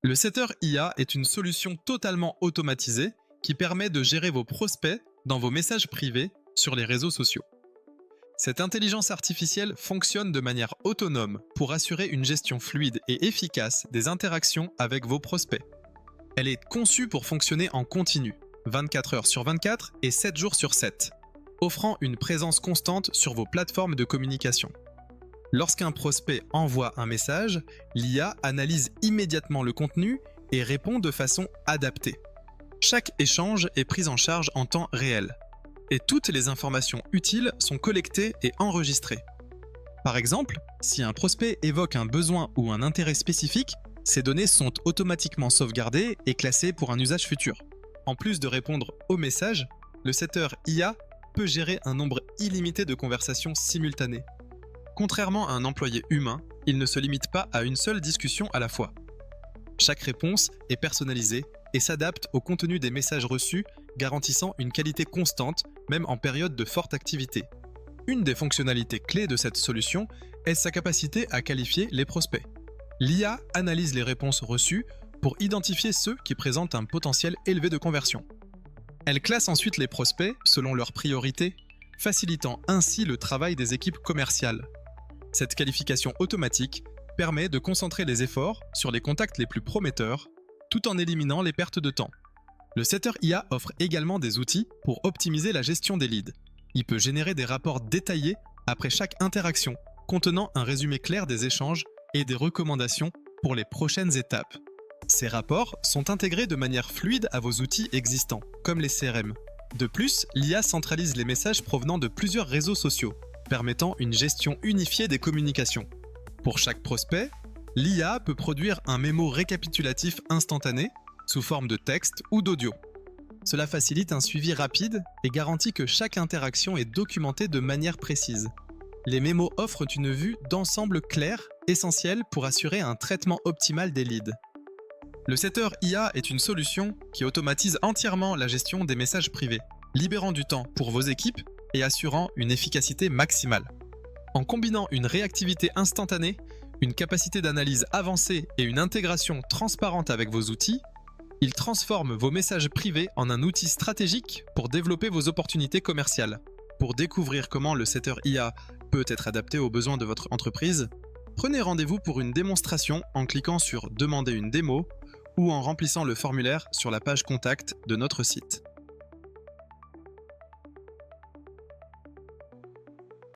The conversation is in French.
Le Setter IA est une solution totalement automatisée qui permet de gérer vos prospects dans vos messages privés sur les réseaux sociaux. Cette intelligence artificielle fonctionne de manière autonome pour assurer une gestion fluide et efficace des interactions avec vos prospects. Elle est conçue pour fonctionner en continu, 24 heures sur 24 et 7 jours sur 7, offrant une présence constante sur vos plateformes de communication. Lorsqu'un prospect envoie un message, l'IA analyse immédiatement le contenu et répond de façon adaptée. Chaque échange est pris en charge en temps réel, et toutes les informations utiles sont collectées et enregistrées. Par exemple, si un prospect évoque un besoin ou un intérêt spécifique, ces données sont automatiquement sauvegardées et classées pour un usage futur. En plus de répondre aux messages, le Setter IA peut gérer un nombre illimité de conversations simultanées. Contrairement à un employé humain, il ne se limite pas à une seule discussion à la fois. Chaque réponse est personnalisée et s'adapte au contenu des messages reçus, garantissant une qualité constante, même en période de forte activité. Une des fonctionnalités clés de cette solution est sa capacité à qualifier les prospects. L'IA analyse les réponses reçues pour identifier ceux qui présentent un potentiel élevé de conversion. Elle classe ensuite les prospects selon leurs priorités, facilitant ainsi le travail des équipes commerciales. Cette qualification automatique permet de concentrer les efforts sur les contacts les plus prometteurs, tout en éliminant les pertes de temps. Le Setter IA offre également des outils pour optimiser la gestion des leads. Il peut générer des rapports détaillés après chaque interaction, contenant un résumé clair des échanges et des recommandations pour les prochaines étapes. Ces rapports sont intégrés de manière fluide à vos outils existants, comme les CRM. De plus, l'IA centralise les messages provenant de plusieurs réseaux sociaux, permettant une gestion unifiée des communications. Pour chaque prospect, l'IA peut produire un mémo récapitulatif instantané, sous forme de texte ou d'audio. Cela facilite un suivi rapide et garantit que chaque interaction est documentée de manière précise. Les mémos offrent une vue d'ensemble claire, essentielle pour assurer un traitement optimal des leads. Le Setter IA est une solution qui automatise entièrement la gestion des messages privés, libérant du temps pour vos équipes et assurant une efficacité maximale. En combinant une réactivité instantanée, une capacité d'analyse avancée et une intégration transparente avec vos outils, il transforme vos messages privés en un outil stratégique pour développer vos opportunités commerciales. Pour découvrir comment le Setter IA peut être adapté aux besoins de votre entreprise, prenez rendez-vous pour une démonstration en cliquant sur « Demander une démo » ou en remplissant le formulaire sur la page contact de notre site.